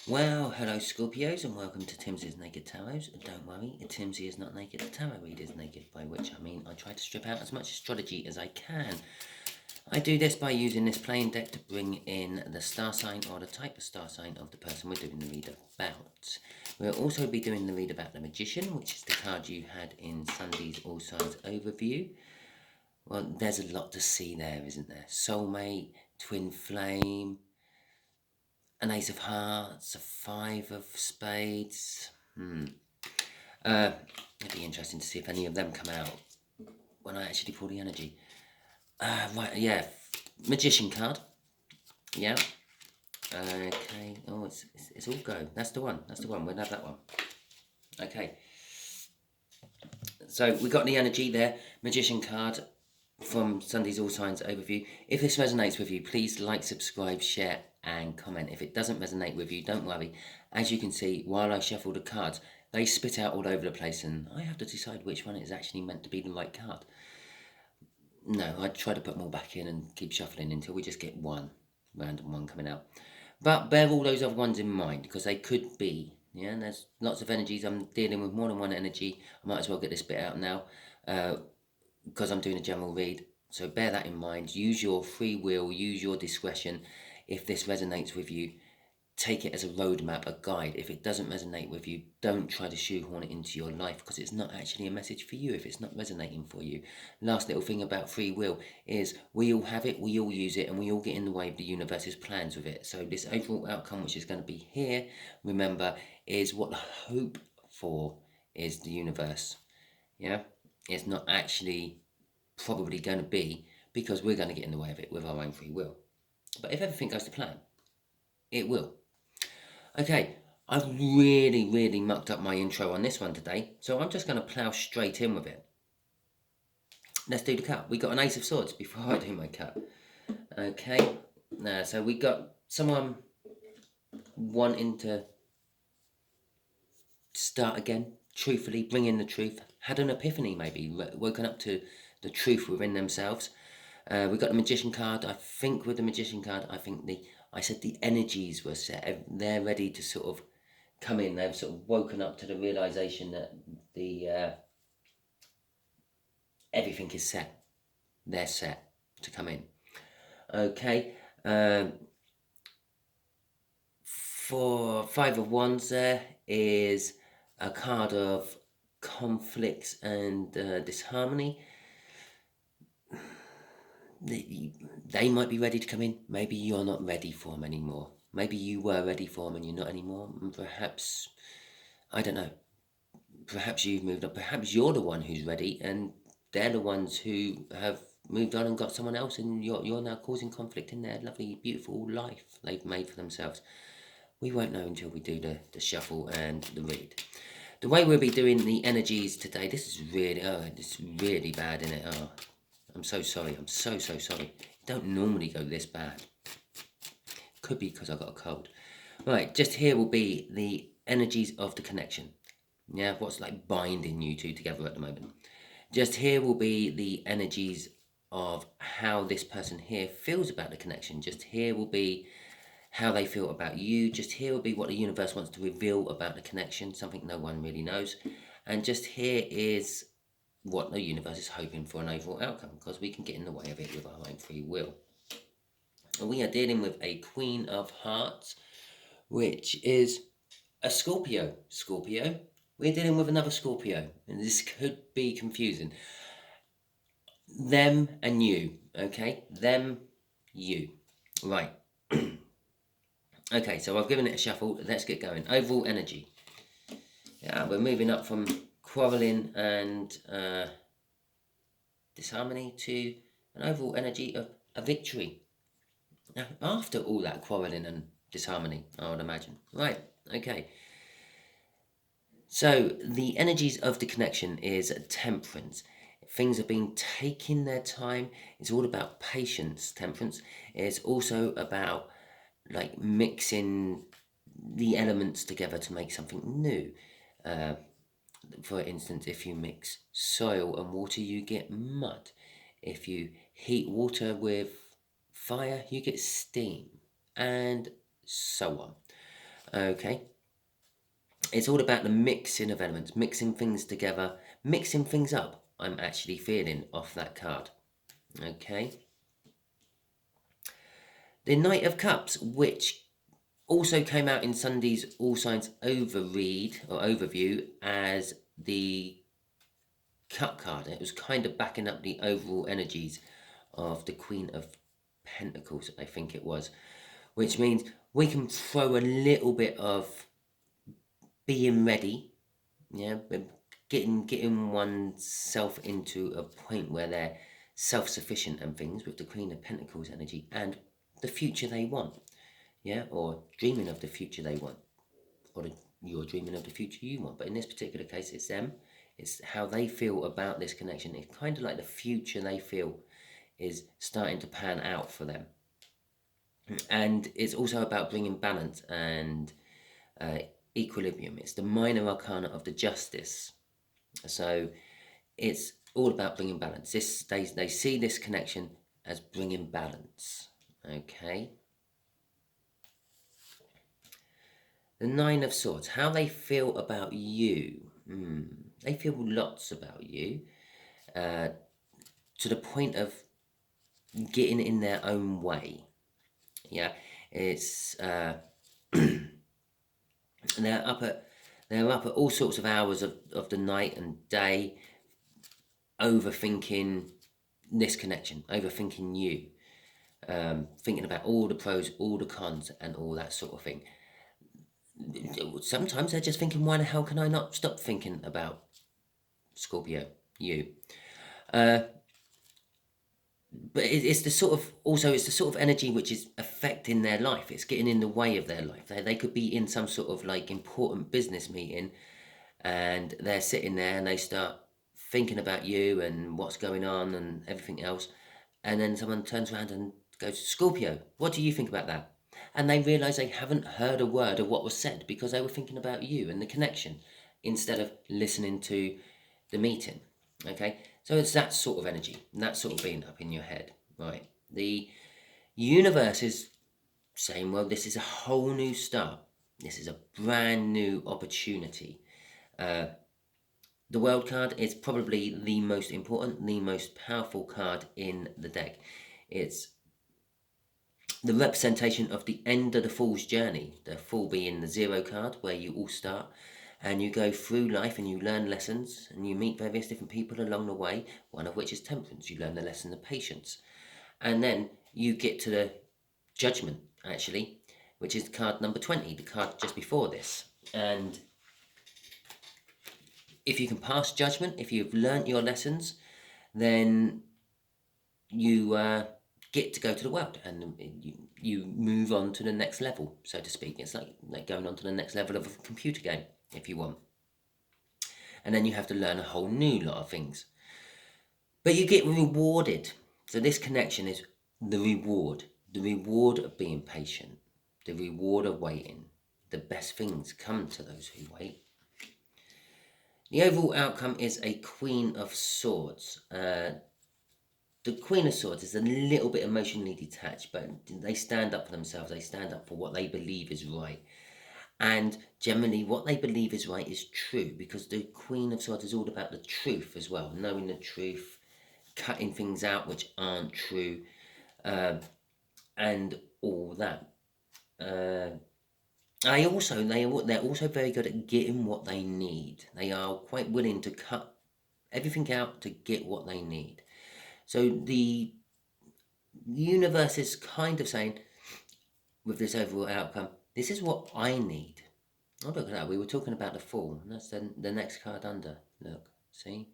Well, hello Scorpios and welcome to Timsy's Naked Tarot. Don't worry, Timsy is not naked, the tarot reader is naked, by which I mean I try to strip out as much astrology as I can. I do this by using this plain deck to bring in the star sign or the type of star sign of the person we're doing the read about. We'll also be doing the read about the Magician, which is the card you had in Sunday's All Signs overview. Well, there's a lot to see there, isn't there? Soulmate, twin flame, an ace of hearts, a five of spades. It'd be interesting to see if any of them come out when I actually pull the energy. Right, yeah. Magician card. Yeah. Okay. Oh, it's all go. That's the one. That's the one. We'll have that one. Okay. So we got the energy there. Magician card from Sunday's All Signs overview. If this resonates with you, please like, subscribe, share, and comment. If it doesn't resonate with you, don't worry. As you can see, while I shuffle the cards, they spit out all over the place, and I have to decide which one is actually meant to be the right card. No, I try to put them all back in and keep shuffling until we just get one random one coming out. But bear all those other ones in mind, because they could be. Yeah, and there's lots of energies. I'm dealing with more than one energy. I might as well get this bit out now, because I'm doing a general read. So bear that in mind. Use your free will, use your discretion. If this resonates with you, take it as a roadmap, a guide. If it doesn't resonate with you, don't try to shoehorn it into your life, because it's not actually a message for you if it's not resonating for you. Last little thing about free will is we all have it, we all use it, and we all get in the way of the universe's plans with it. So this overall outcome, which is going to be here, remember, is what the hope for is the universe. Yeah, it's not actually probably going to be, because we're going to get in the way of it with our own free will. But if everything goes to plan, it will. Okay, I've really mucked up my intro on this one today, so I'm just going to plough straight in with it. Let's do the cut. We got an Ace of Swords before I do my cut. Okay, so we got someone wanting to start again, truthfully, bring in the truth, had an epiphany maybe, woken up to the truth within themselves. We got the Magician card. I think with the Magician card, I said the energies were set. They're ready to sort of come in. They've sort of woken up to the realization that everything is set. They're set to come in. Okay. For Five of Wands, there is a card of conflicts and disharmony. They might be ready to come in. Maybe you're not ready for them anymore. Maybe you were ready for them and you're not anymore. And perhaps, I don't know, perhaps you've moved on. Perhaps you're the one who's ready and they're the ones who have moved on and got someone else, and you're now causing conflict in their lovely, beautiful life they've made for themselves. We won't know until we do the shuffle and the read. The way we'll be doing the energies today, this is really bad, isn't it? Oh, I'm so sorry. I'm so sorry. It don't normally go this bad. Could be because I got a cold. Right, just here will be the energies of the connection. Yeah, what's like binding you two together at the moment. Just here will be the energies of how this person here feels about the connection. Just here will be how they feel about you. Just here will be what the universe wants to reveal about the connection, something no one really knows. And just here is what the universe is hoping for an overall outcome, because we can get in the way of it with our own free will. And we are dealing with a Queen of Hearts, which is a Scorpio. We're dealing with another Scorpio, and this could be confusing. Them and you, okay? Them, you. Right. Okay, so I've given it a shuffle. Let's get going. Overall energy. Yeah, we're moving up from quarrelling and disharmony to an overall energy of a victory. Now, after all that quarrelling and disharmony, I would imagine. Right, okay. So the energies of the connection is temperance. Things have been taking their time. It's all about patience, temperance. It's also about like mixing the elements together to make something new. For instance, if you mix soil and water, you get mud. If you heat water with fire, you get steam, and so on. Okay. It's all about the mixing of elements, mixing things together, mixing things up. I'm actually feeling off that card. Okay. The Knight of Cups, which also came out in Sunday's All Signs overread or overview as the Cup card. It was kind of backing up the overall energies of the Queen of Pentacles, I think it was, which means we can throw a little bit of being ready, yeah, getting oneself into a point where they're self-sufficient and things with the Queen of Pentacles energy and the future they want, yeah, or dreaming of the future they want, or you're dreaming of the future you want. But in this particular case, it's them. It's how they feel about this connection. It's kind of like the future they feel is starting to pan out for them. And it's also about bringing balance and equilibrium. It's the minor arcana of the justice. So it's all about bringing balance. They see this connection as bringing balance. Okay. The Nine of Swords. How they feel about you. They feel lots about you. To the point of getting in their own way. Yeah. It's they're up at all sorts of hours of the night and day, overthinking this connection, overthinking you, thinking about all the pros, all the cons, and all that sort of thing. Sometimes they're just thinking, why the hell can I not stop thinking about Scorpio, you? But it's the sort of energy which is affecting their life. It's getting in the way of their life. They could be in some sort of like important business meeting, and they're sitting there and they start thinking about you and what's going on and everything else, and then someone turns around and goes, Scorpio, what do you think about that? And they realise they haven't heard a word of what was said because they were thinking about you and the connection instead of listening to the meeting. Okay, so it's that sort of energy, that sort of being up in your head, right? The universe is saying, well, this is a whole new start. This is a brand new opportunity. The World card is probably the most important, the most powerful card in the deck. It's the representation of the end of the Fool's journey. The Fool being the 0 card, where you all start and you go through life and you learn lessons and you meet various different people along the way, one of which is temperance. You learn the lesson of patience. And then you get to the Judgment, actually, which is card number 20, the card just before this. And if you can pass Judgment, if you've learnt your lessons, then you get to go to the world and you move on to the next level, so to speak. It's like going on to the next level of a computer game, if you want. And then you have to learn a whole new lot of things. But you get rewarded. So this connection is the reward of being patient, the reward of waiting. The best things come to those who wait. The overall outcome is a Queen of Swords. The Queen of Swords is a little bit emotionally detached, but they stand up for themselves. They stand up for what they believe is right. And generally, what they believe is right is true, because the Queen of Swords is all about the truth as well, knowing the truth, cutting things out which aren't true, and all that. They're also very good at getting what they need. They are quite willing to cut everything out to get what they need. So the universe is kind of saying, with this overall outcome, this is what I need. Oh, look at that. We were talking about the Fool. And that's the next card under. Look, see?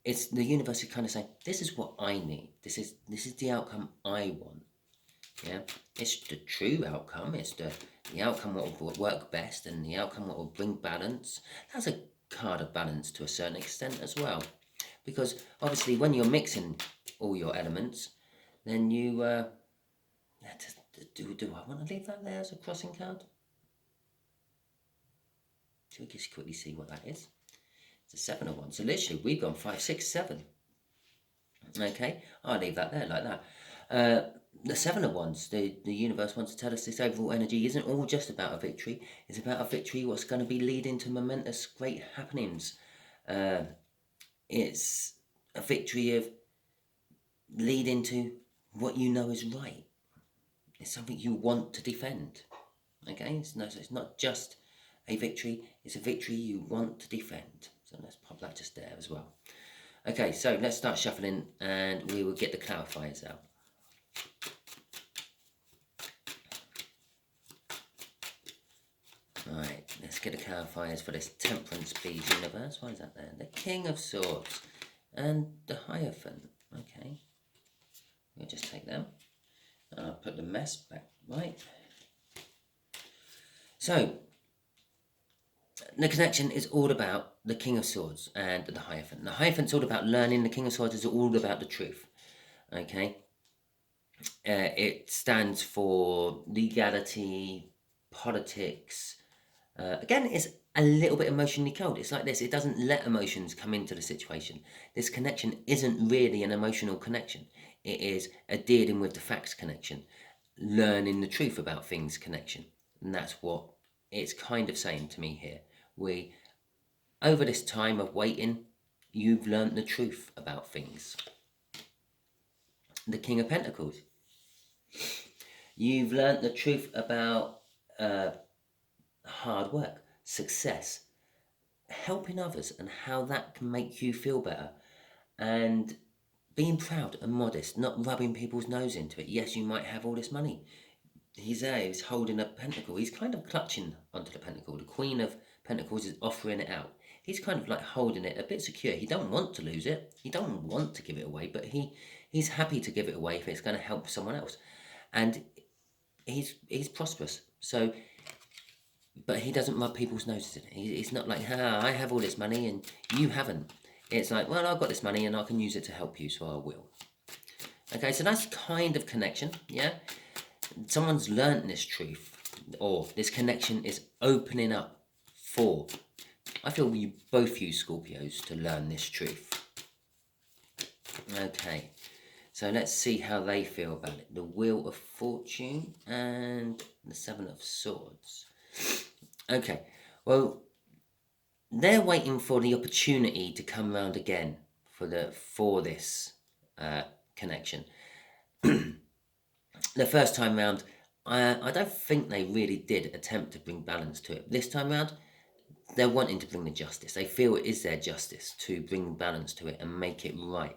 It's the universe is kind of saying, this is what I need. This is the outcome I want. Yeah? It's the true outcome. It's the outcome what will work best and the outcome what will bring balance. That's a card of balance to a certain extent as well. Because obviously when you're mixing all your elements, then you... do I want to leave that there as a crossing card? Shall we just quickly see what that is? It's a 7 of 1. So literally we've gone 5, 6, 7. Okay, I'll leave that there like that. the Seven of Wands, the universe wants to tell us this overall energy isn't all just about a victory. It's about a victory what's going to be leading to momentous great happenings. It's a victory of leading to what you know is right. It's something you want to defend. Okay, so it's not just a victory, it's a victory you want to defend. So let's pop that just there as well. Okay, so let's start shuffling and we will get the clarifiers out. Right, let's get the clarifiers for this Temperance Bees universe. Why is that there? The King of Swords and the Hierophant. Okay, we'll just take them. I'll put the mess back right. So, the connection is all about the King of Swords and the Hierophant. The Hierophant's all about learning. The King of Swords is all about the truth. Okay, it stands for legality, politics. Again, it's a little bit emotionally cold. It's like this. It doesn't let emotions come into the situation. This connection isn't really an emotional connection. It is a dealing with the facts connection, learning the truth about things connection. And that's what it's kind of saying to me here. Over this time of waiting, you've learned the truth about things. The King of Pentacles. You've learned the truth about hard work, success, helping others and how that can make you feel better, and being proud and modest, not rubbing people's nose into it. Yes, you might have all this money. He's there, he's holding a pentacle. He's kind of clutching onto the pentacle. The Queen of Pentacles is offering it out. He's kind of like holding it a bit secure. He don't want to lose it. He don't want to give it away, but he's happy to give it away if it's going to help someone else. And he's prosperous. So, but he doesn't rub people's noses in it. He's not like, I have all this money and you haven't. It's like, well, I've got this money and I can use it to help you, so I will. Okay, so that's kind of connection, yeah? Someone's learnt this truth, or this connection is opening up for. I feel you both use Scorpios to learn this truth. Okay, so let's see how they feel about it. The Wheel of Fortune and the Seven of Swords. Okay, well, they're waiting for the opportunity to come round again for this connection. The first time round, I don't think they really did attempt to bring balance to it. This time round, they're wanting to bring the justice. They feel it is their justice to bring balance to it and make it right.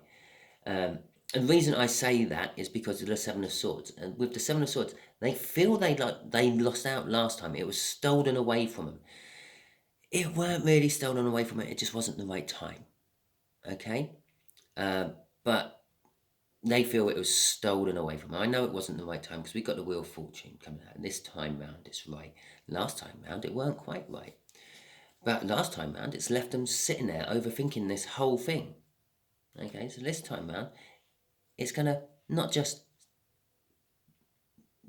And the reason I say that is because of the Seven of Swords. And with the Seven of Swords, they feel they lost out last time. It was stolen away from them. It weren't really stolen away from it. It just wasn't the right time. Okay? But they feel it was stolen away from them. I know it wasn't the right time because we got the Wheel of Fortune coming out. And this time round, it's right. Last time round, it weren't quite right. But last time round, it's left them sitting there overthinking this whole thing. Okay, so this time round, it's going to not just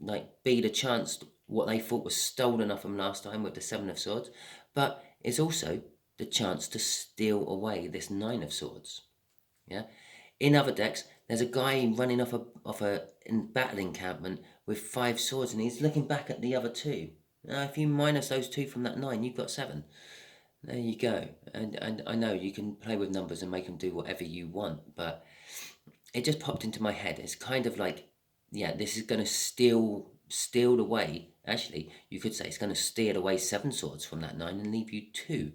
like be the chance what they thought was stolen off them last time with the Seven of Swords, but it's also the chance to steal away this Nine of Swords. Yeah. In other decks, there's a guy running off a battle encampment with 5 swords, and he's looking back at the other 2. Now, if you minus those 2 from that 9, you've got 7. There you go. And I know you can play with numbers and make them do whatever you want, but it just popped into my head. It's kind of like, yeah, this is going to steal away. Actually, you could say it's going to steal away 7 swords from that 9 and leave you 2.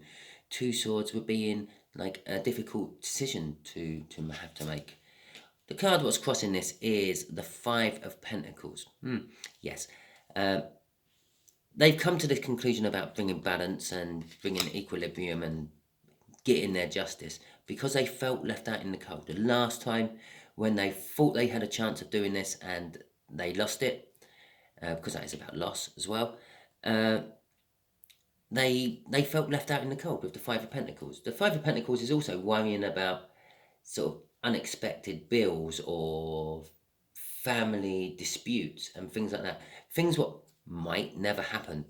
2 swords would be in like a difficult decision to have to make. The card what's crossing this is the 5 of Pentacles. Yes. They've come to this conclusion about bringing balance and bringing equilibrium and getting their justice because they felt left out in the cold. The last time when they thought they had a chance of doing this and they lost it, because that is about loss as well, they felt left out in the cold with the 5 of Pentacles. The 5 of Pentacles is also worrying about sort of unexpected bills or family disputes and things like that. Things what might never happen,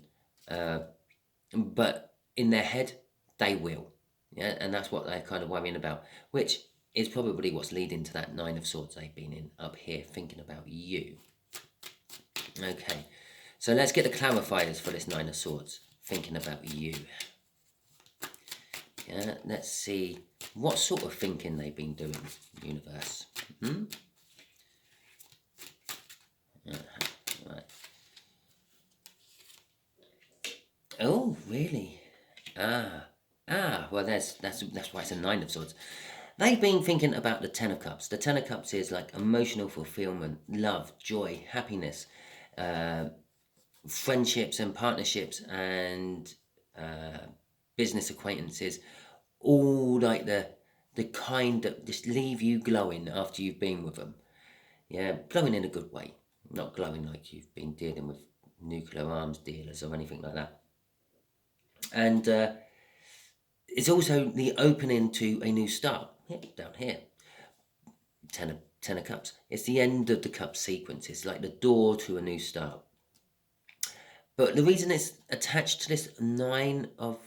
but in their head, they will. Yeah, and that's what they're kind of worrying about, which is probably what's leading to that 9 of Swords they've been in up here thinking about you. Okay, so let's get the clarifiers for this Nine of Swords, thinking about you. Yeah, let's see what sort of thinking they've been doing, universe. Right. Oh, really? Well, that's why it's a Nine of Swords. They've been thinking about the Ten of Cups. The Ten of Cups is like emotional fulfillment, love, joy, happiness, friendships and partnerships, and business acquaintances. All like the kind that just leave you glowing after you've been with them. Yeah, glowing in a good way, not glowing like you've been dealing with nuclear arms dealers or anything like that. And it's also the opening to a new start. Yeah, down here, ten of Cups. It's the end of the cup sequence. It's like the door to a new start. But the reason it's attached to this Nine of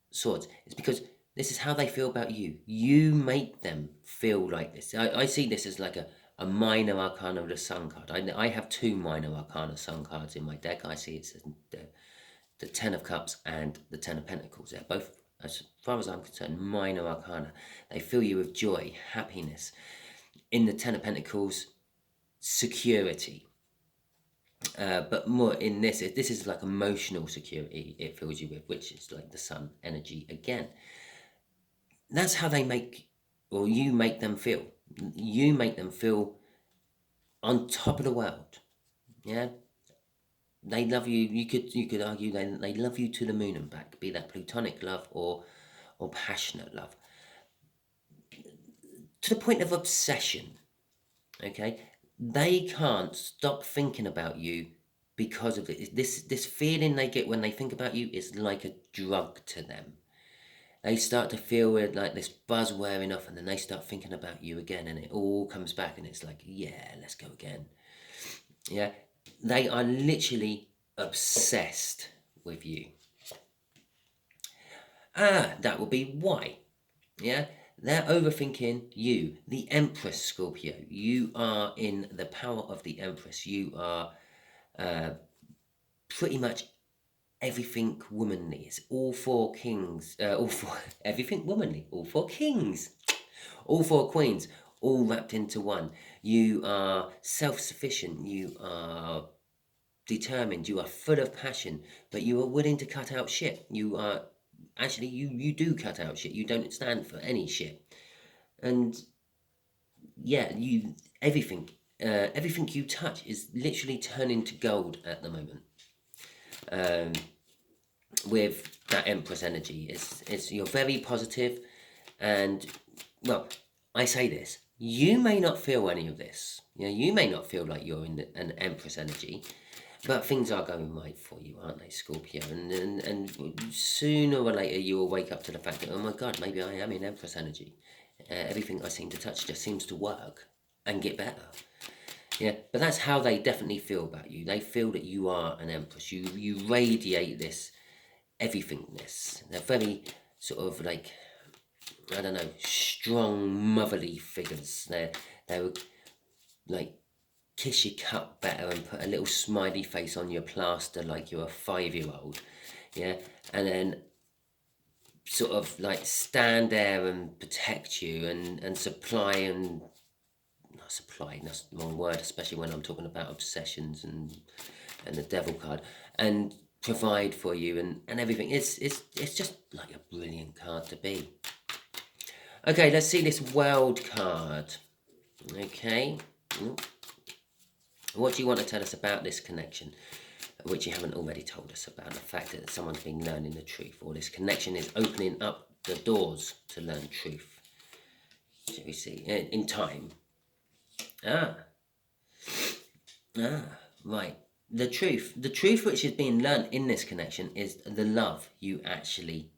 Swords is because this is how they feel about you. You make them feel like this. I see this as like a minor arcana of the Sun card. I have two minor arcana Sun cards in my deck. I see it's the Ten of Cups and the Ten of Pentacles. They're both, as far as I'm concerned, minor arcana. They fill you with joy, happiness. In the Ten of Pentacles, security. But more in this is like emotional security it fills you with, which is like the Sun energy again. That's how they make, or you make them feel. You make them feel on top of the world. Yeah, they love you. You could argue they love you to the moon and back. Be that platonic love or passionate love, to the point of obsession. Okay, they can't stop thinking about you because of it. This feeling they get when they think about you is like a drug to them. They start to feel like this buzz wearing off, and then they start thinking about you again, and it all comes back, and it's like, yeah, let's go again. Yeah, they are literally obsessed with you. That will be why. Yeah, they're overthinking you, the Empress, Scorpio. You are in the power of the Empress. You are pretty much everything womanly. It's all four kings, all four, everything womanly, all four kings, all four queens, all wrapped into one. You are self-sufficient, you are determined, you are full of passion, but you are willing to cut out shit. You are, actually, you do cut out shit. You don't stand for any shit. And yeah, everything you touch is literally turning to gold at the moment. With that Empress energy, it's you're very positive, and well, I say this, you may not feel any of this. You may not feel like you're in an Empress energy, but things are going right for you, aren't they, Scorpio? And sooner or later you will wake up to the fact that, oh my God, maybe I am in Empress energy. Everything I seem to touch just seems to work and get better. Yeah, but that's how they definitely feel about you. They feel that you are an Empress. You radiate this everythingness. They're very sort of like, I don't know, strong motherly figures. They would like kiss your cup better and put a little smiley face on your plaster like you're a 5-year-old. Yeah, and then sort of like stand there and protect you and supply and not supply, that's the wrong word, especially when I'm talking about obsessions and the devil card, and provide for you and everything. It's just like a brilliant card to be. Okay, let's see this world card. Okay, what do you want to tell us about this connection, which you haven't already told us about? The fact that someone's been learning the truth, or this connection is opening up the doors to learn truth. Shall we see in time? Right. The truth which is being learned in this connection is the love you actually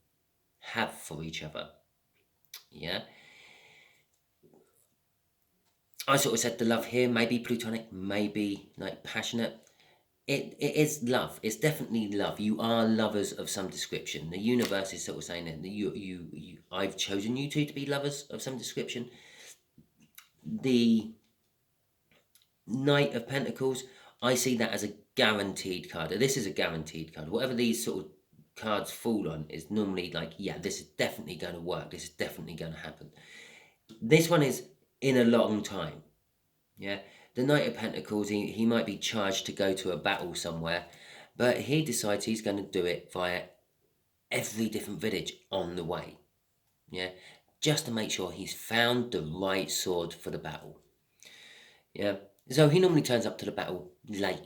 have for each other. Yeah. I sort of said the love here may be platonic, maybe like passionate. It is love. It's definitely love. You are lovers of some description. The universe is sort of saying that I've chosen you two to be lovers of some description. The Knight of Pentacles, I see that as a guaranteed card. This is a guaranteed card. Whatever these sort of cards fall on is normally like, yeah, this is definitely going to work. This is definitely going to happen. This one is in a long time. Yeah, the Knight of Pentacles, he might be charged to go to a battle somewhere, but he decides he's going to do it via every different village on the way. Yeah, just to make sure he's found the right sword for the battle. Yeah, so he normally turns up to the battle late.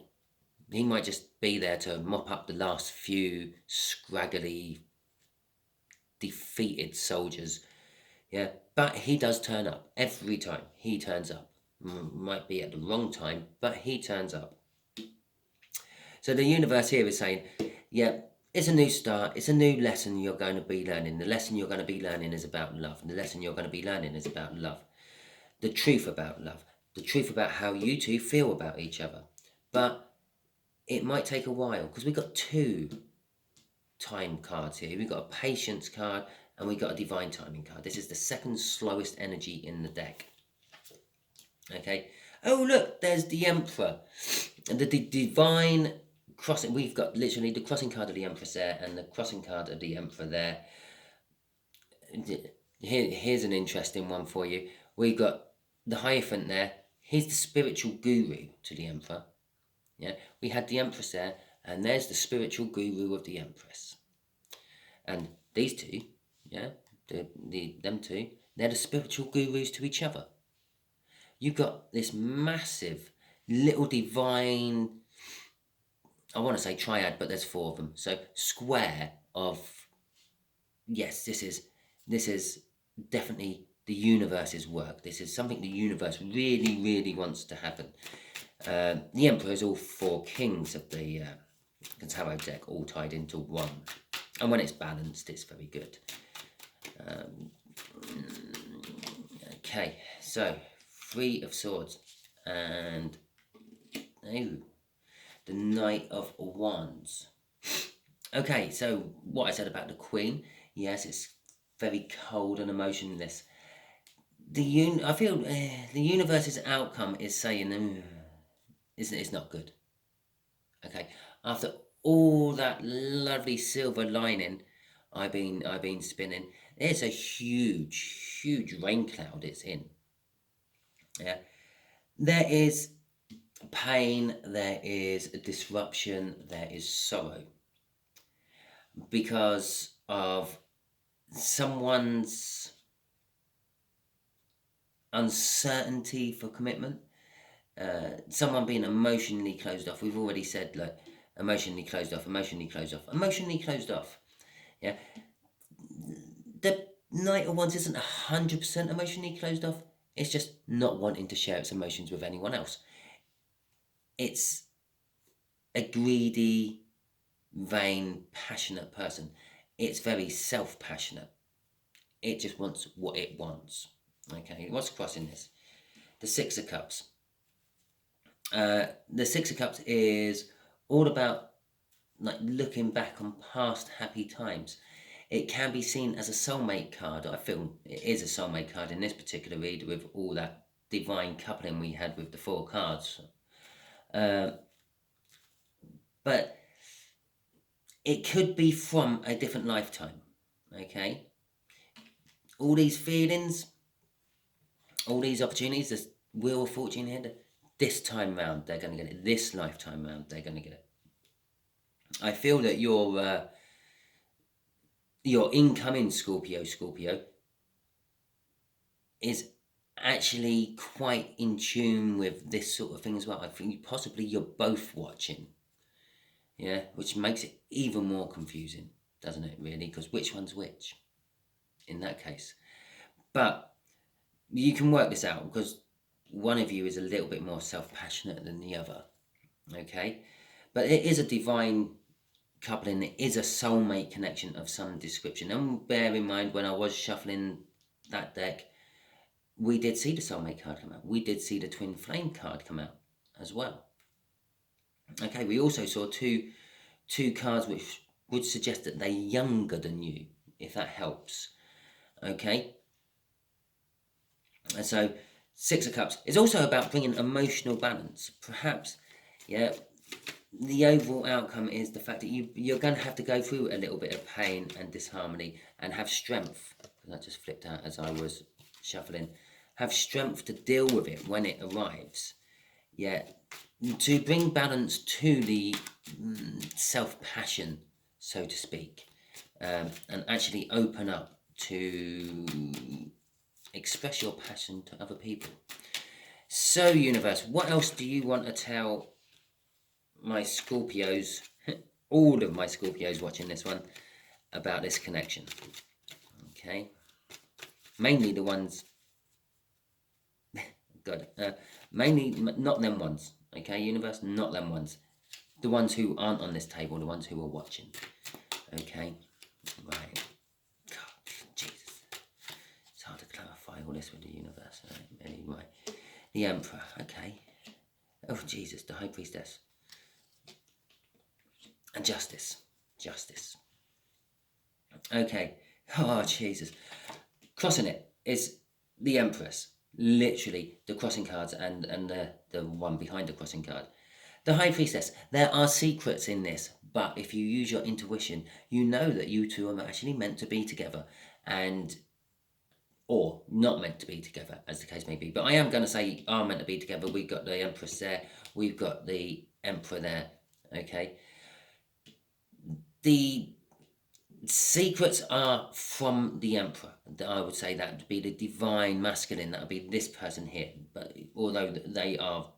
He might just be there to mop up the last few scraggly, defeated soldiers. Yeah, but he does turn up every time. He turns up. Might be at the wrong time, but he turns up. So the universe here is saying, yeah, it's a new start. It's a new lesson you're going to be learning. The lesson you're going to be learning is about love. And the lesson you're going to be learning is about love. The truth about love. The truth about how you two feel about each other. But it might take a while because we've got 2 time cards here. We've got a patience card and we've got a divine timing card. This is the second slowest energy in the deck. Okay. Oh, look, there's the Emperor. And the divine crossing. We've got literally the crossing card of the Empress there and the crossing card of the Emperor there. Here's an interesting one for you. We've got the Hierophant there. He's the spiritual guru to the Emperor. Yeah. We had the Empress there, and there's the spiritual guru of the Empress. And these two, yeah, them two, they're the spiritual gurus to each other. You've got this massive little divine, I want to say triad, but there's 4 of them. So square of, yes, this is definitely the universe's work. This is something the universe really, really wants to happen. The Emperor is all 4 kings of the tarot deck, all tied into one. And when it's balanced, it's very good. Okay, so 3 of Swords and the Knight of Wands. Okay, so what I said about the Queen, yes, it's very cold and emotionless. I feel the universe's outcome is saying it's not good. Okay, after all that lovely silver lining I've been spinning, it's a huge rain cloud it's in. Yeah, there is pain, there is disruption, there is sorrow because of someone's uncertainty for commitment, someone being emotionally closed off. We've already said, like, emotionally closed off. Yeah, the Knight of Wands isn't 100% emotionally closed off. It's just not wanting to share its emotions with anyone else. It's a greedy, vain, passionate person. It's very self-passionate. It just wants what it wants. Okay, what's crossing this? The 6 of Cups. The 6 of Cups is all about, like, looking back on past happy times. It can be seen as a soulmate card. I feel it is a soulmate card in this particular read with all that divine coupling we had with the 4 cards. But it could be from a different lifetime. Okay? All these feelings, all these opportunities, this Wheel of Fortune here, this time round they're going to get it. This lifetime round they're going to get it. I feel that your incoming Scorpio is actually quite in tune with this sort of thing as well. I think possibly you're both watching. Yeah, which makes it even more confusing, doesn't it, really? Because which one's which in that case? But you can work this out because one of you is a little bit more self-passionate than the other. Okay? But it is a divine coupling. It is a soulmate connection of some description. And bear in mind, when I was shuffling that deck, we did see the soulmate card come out. We did see the twin flame card come out as well. Okay, we also saw two cards which would suggest that they're younger than you, if that helps. Okay? And so, 6 of Cups is also about bringing emotional balance. Perhaps, yeah, the overall outcome is the fact that you're going to have to go through a little bit of pain and disharmony and have strength. That just flipped out as I was shuffling. Have strength to deal with it when it arrives. Yeah, to bring balance to the self-passion, so to speak, and actually open up to express your passion to other people. So, universe, what else do you want to tell my Scorpios, all of my Scorpios watching this one, about this connection? Okay, mainly the ones, God, mainly not them ones. Okay, universe, not them ones. The ones who aren't on this table, the ones who are watching. Okay, right. God, Jesus, it's hard to clarify all this with the universe. Anyway, the Emperor. Okay. Oh Jesus, the High Priestess. And Justice. Okay. Oh, Jesus. Crossing it is the Empress. Literally, the crossing cards and the one behind the crossing card. The High Priestess. There are secrets in this, but if you use your intuition, you know that you two are actually meant to be together, or not meant to be together, as the case may be. But I am going to say are meant to be together. We've got the Empress there. We've got the Emperor there. Okay. The secrets are from the Emperor. I would say that would be the divine masculine. That would be this person here. But although they are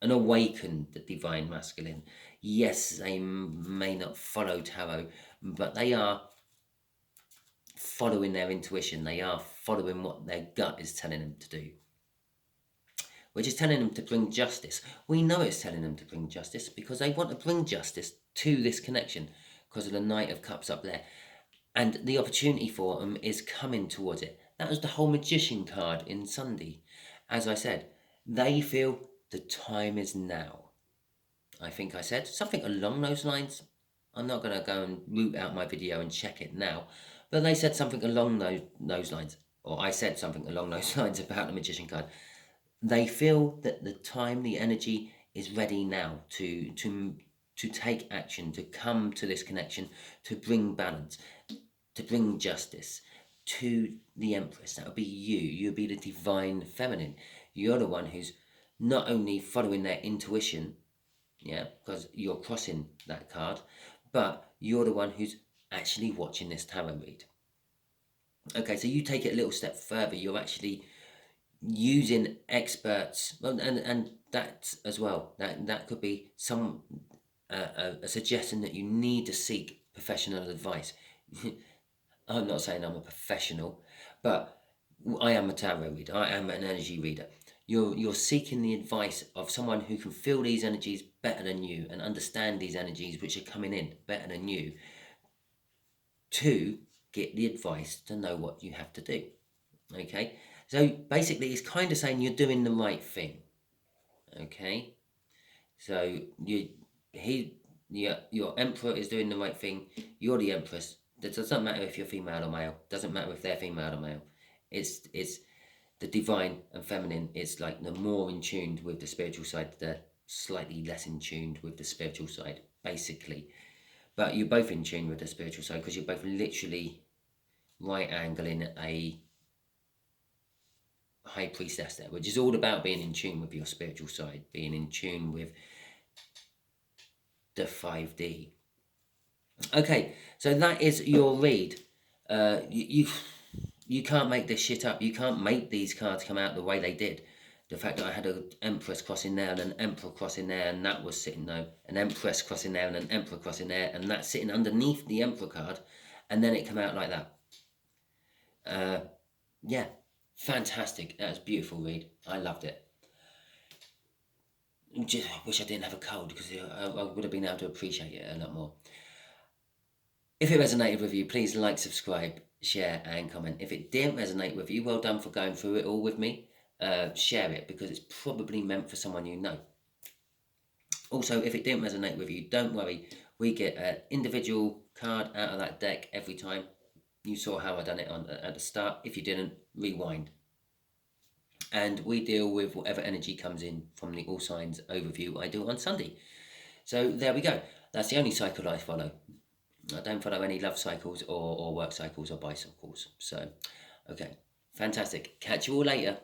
an awakened divine masculine, yes, they may not follow tarot, but they are following their intuition. They are following what their gut is telling them to do, which is telling them to bring justice. We know it's telling them to bring justice because they want to bring justice to this connection because of the Knight of Cups up there. And the opportunity for them is coming towards it. That was the whole Magician card in Sunday. As I said, they feel the time is now. I think I said something along those lines. I'm not going to go and root out my video and check it now. But they said something along those lines. Or I said something along those lines about the Magician card. They feel that the time, the energy is ready now to take action, to come to this connection, to bring balance, to bring justice to the Empress. That would be you. You'll be the divine feminine. You're the one who's not only following their intuition, yeah, because you're crossing that card, but you're the one who's actually watching this tarot read. Okay, so you take it a little step further. You're actually using experts, and that as well. That could be some a suggestion that you need to seek professional advice. I'm not saying I'm a professional, but I am a tarot reader. I am an energy reader. You're seeking the advice of someone who can feel these energies better than you and understand these energies which are coming in better than you, to get the advice to know what you have to do. Okay, so basically it's kind of saying you're doing the right thing. Okay, so your Emperor is doing the right thing. You're the Empress. It doesn't matter if you're female or male. Doesn't matter if they're female or male. It's the divine and feminine. It's like the more in tuned with the spiritual side, the slightly less in tuned with the spiritual side, basically. But you're both in tune with the spiritual side because you're both literally right angling a High Priestess there, which is all about being in tune with your spiritual side, being in tune with the 5D. Okay, so that is your read. You can't make this shit up. You can't make these cards come out the way they did. The fact that I had an Empress crossing there and an Emperor crossing there, and that was sitting there, an Empress crossing there and an Emperor crossing there, and that's sitting underneath the Emperor card, and then it come out like that. Yeah, fantastic. That was a beautiful read. I loved it. Just wish I didn't have a cold because I would have been able to appreciate it a lot more. If it resonated with you, please like, subscribe, share and comment. If it didn't resonate with you, well done for going through it all with me. Share it because it's probably meant for someone you know. Also, if it didn't resonate with you, don't worry. We get an individual card out of that deck every time. You saw how I done it at the start. If you didn't, rewind. And we deal with whatever energy comes in from the All Signs overview I do on Sunday. So there we go. That's the only cycle I follow. I don't follow any love cycles or work cycles or bicycles. So, okay, fantastic. Catch you all later.